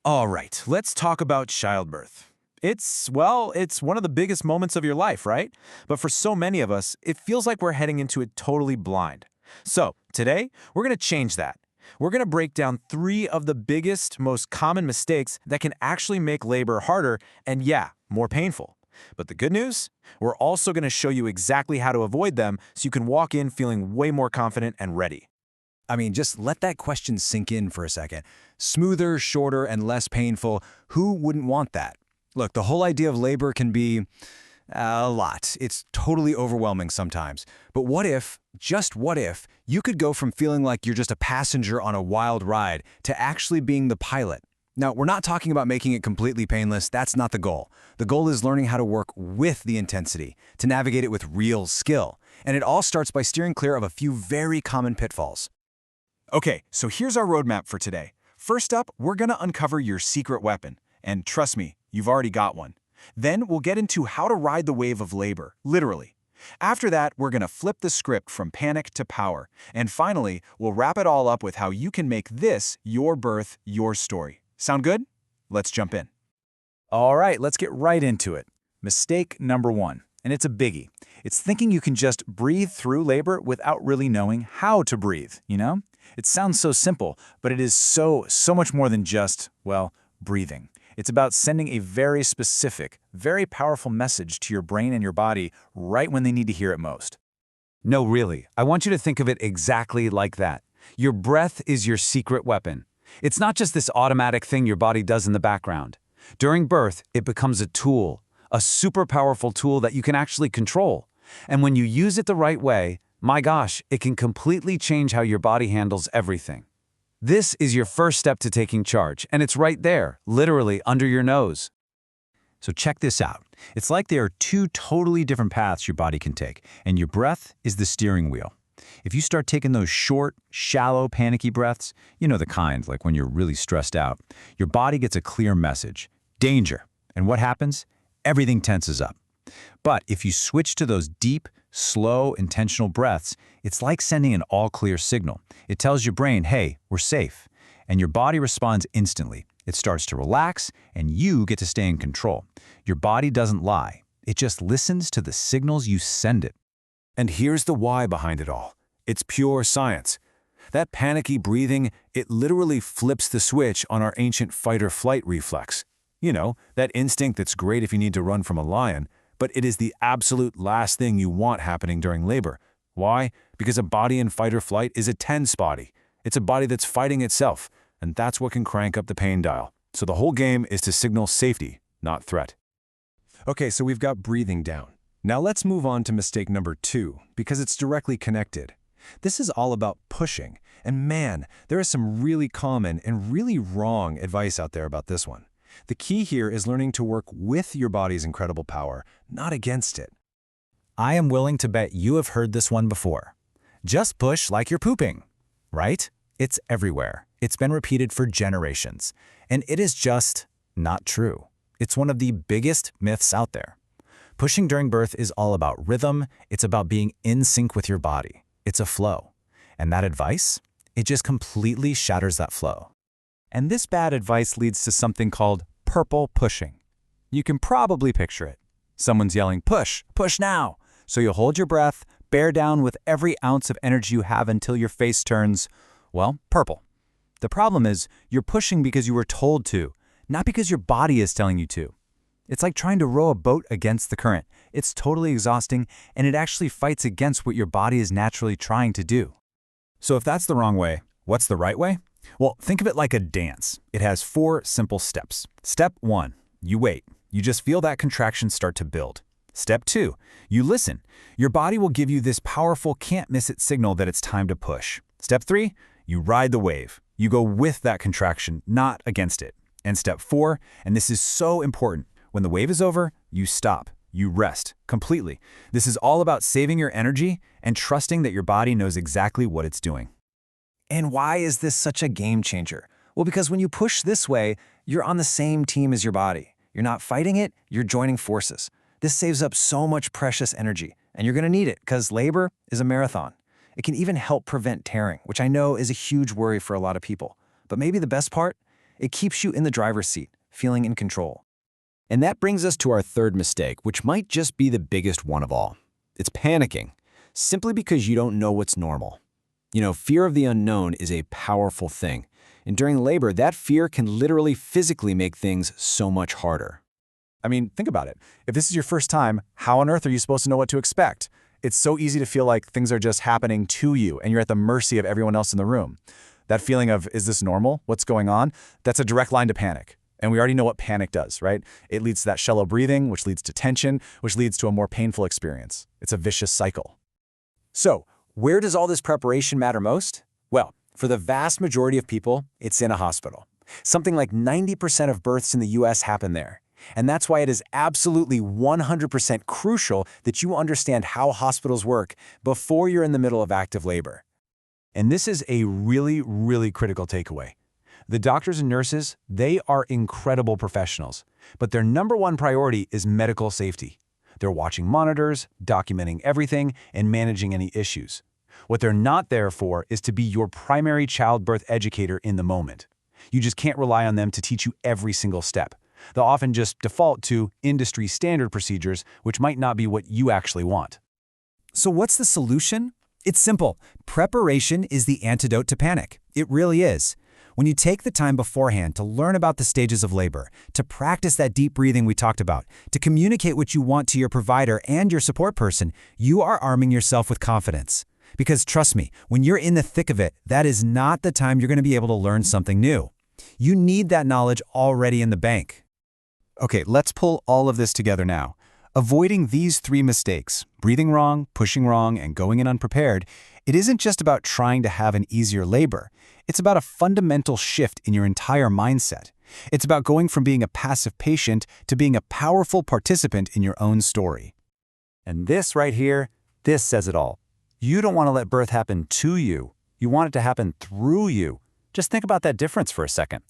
All right, let's talk about childbirth. It's one of the biggest moments of your life, right? But for so many of us, it feels like we're heading into it totally blind. So, today, we're going to change that. We're going to break down three of the biggest, most common mistakes that can actually make labor harder and, yeah, more painful. But the good news? We're also going to show you exactly how to avoid them so you can walk in feeling way more confident and ready. I mean, just let that question sink in for a second. Smoother, shorter, and less painful. Who wouldn't want that? Look, the whole idea of labor can be a lot. It's totally overwhelming sometimes. But what if, just what if, you could go from feeling like you're just a passenger on a wild ride to actually being the pilot? Now, we're not talking about making it completely painless. That's not the goal. The goal is learning how to work with the intensity, to navigate it with real skill. And it all starts by steering clear of a few very common pitfalls. Okay, so here's our roadmap for today. First up, we're going to uncover your secret weapon. And trust me, you've already got one. Then we'll get into how to ride the wave of labor, literally. After that, we're going to flip the script from panic to power. And finally, we'll wrap it all up with how you can make this your birth, your story. Sound good? Let's jump in. All right, let's get right into it. Mistake number one, and it's a biggie. It's thinking you can just breathe through labor without really knowing how to breathe, you know? It sounds so simple, but it is so much more than just, well, breathing. It's about sending a very specific, very powerful message to your brain and your body right when they need to hear it most. No, really, I want you to think of it exactly like that. Your breath is your secret weapon. It's not just this automatic thing your body does in the background. During birth, it becomes a tool, a super powerful tool that you can actually control. And when you use it the right way, my gosh, it can completely change how your body handles everything. This is your first step to taking charge, and it's right there, literally under your nose. So check this out. It's like there are two totally different paths your body can take, and your breath is the steering wheel. If you start taking those short, shallow, panicky breaths, you know the kind, like when you're really stressed out, your body gets a clear message: danger. And what happens? Everything tenses up. But if you switch to those deep, slow, intentional breaths, it's like sending an all-clear signal. It tells your brain, hey, we're safe. And your body responds instantly. It starts to relax, and you get to stay in control. Your body doesn't lie. It just listens to the signals you send it. And here's the why behind it all. It's pure science. That panicky breathing, it literally flips the switch on our ancient fight-or-flight reflex. You know, that instinct that's great if you need to run from a lion, but it is the absolute last thing you want happening during labor. Why? Because a body in fight or flight is a tense body. It's a body that's fighting itself, and that's what can crank up the pain dial. So the whole game is to signal safety, not threat. Okay, so we've got breathing down. Now let's move on to mistake number 2, because it's directly connected. This is all about pushing, and man, there is some really common and really wrong advice out there about this one. The key here is learning to work with your body's incredible power, not against it. I am willing to bet you have heard this one before. Just push like you're pooping, right? It's everywhere. It's been repeated for generations. And it is just not true. It's one of the biggest myths out there. Pushing during birth is all about rhythm. It's about being in sync with your body. It's a flow. And that advice, it just completely shatters that flow. And this bad advice leads to something called purple pushing. You can probably picture it. Someone's yelling, push, push now. So you hold your breath, bear down with every ounce of energy you have until your face turns, well, purple. The problem is you're pushing because you were told to, not because your body is telling you to. It's like trying to row a boat against the current. It's totally exhausting, and it actually fights against what your body is naturally trying to do. So if that's the wrong way, what's the right way? Well, think of it like a dance. It has 4 simple steps. Step 1, you wait. You just feel that contraction start to build. Step 2, you listen. Your body will give you this powerful can't-miss-it signal that it's time to push. Step 3, you ride the wave. You go with that contraction, not against it. And step 4, and this is so important, when the wave is over, you stop. You rest completely. This is all about saving your energy and trusting that your body knows exactly what it's doing. And why is this such a game changer? Well, because when you push this way, you're on the same team as your body. You're not fighting it, you're joining forces. This saves up so much precious energy, and you're going to need it because labor is a marathon. It can even help prevent tearing, which I know is a huge worry for a lot of people. But maybe the best part? It keeps you in the driver's seat, feeling in control. And that brings us to our third mistake, which might just be the biggest one of all. It's panicking, simply because you don't know what's normal. You know, fear of the unknown is a powerful thing. And during labor, that fear can literally physically make things so much harder. I mean, think about it. If this is your first time, how on earth are you supposed to know what to expect? It's so easy to feel like things are just happening to you and you're at the mercy of everyone else in the room. That feeling of, is this normal? What's going on? That's a direct line to panic. And we already know what panic does, right? It leads to that shallow breathing, which leads to tension, which leads to a more painful experience. It's a vicious cycle. So, where does all this preparation matter most? Well, for the vast majority of people, it's in a hospital. Something like 90% of births in the US happen there. And that's why it is absolutely 100% crucial that you understand how hospitals work before you're in the middle of active labor. And this is a really, really critical takeaway. The doctors and nurses, they are incredible professionals, but their number one priority is medical safety. They're watching monitors, documenting everything, and managing any issues. What they're not there for is to be your primary childbirth educator in the moment. You just can't rely on them to teach you every single step. They'll often just default to industry standard procedures, which might not be what you actually want. So what's the solution? It's simple. Preparation is the antidote to panic. It really is. When you take the time beforehand to learn about the stages of labor, to practice that deep breathing we talked about, to communicate what you want to your provider and your support person, you are arming yourself with confidence. Because trust me, when you're in the thick of it, that is not the time you're going to be able to learn something new. You need that knowledge already in the bank. Okay, let's pull all of this together now. Avoiding these three mistakes, breathing wrong, pushing wrong, and going in unprepared, it isn't just about trying to have an easier labor. It's about a fundamental shift in your entire mindset. It's about going from being a passive patient to being a powerful participant in your own story. And this right here, this says it all. You don't want to let birth happen to you. You want it to happen through you. Just think about that difference for a second.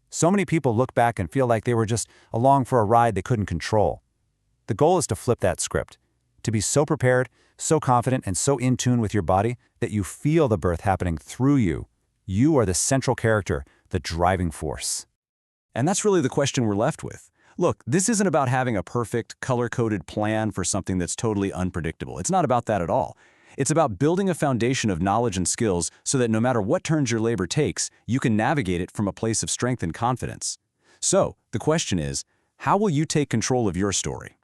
So many people look back and feel like they were just along for a ride they couldn't control. The goal is to flip that script, to be so prepared, so confident, and so in tune with your body that you feel the birth happening through you. You are the central character, the driving force. And that's really the question we're left with. Look, this isn't about having a perfect, color-coded plan for something that's totally unpredictable. It's not about that at all. It's about building a foundation of knowledge and skills so that no matter what turns your labor takes, you can navigate it from a place of strength and confidence. So, the question is, how will you take control of your story?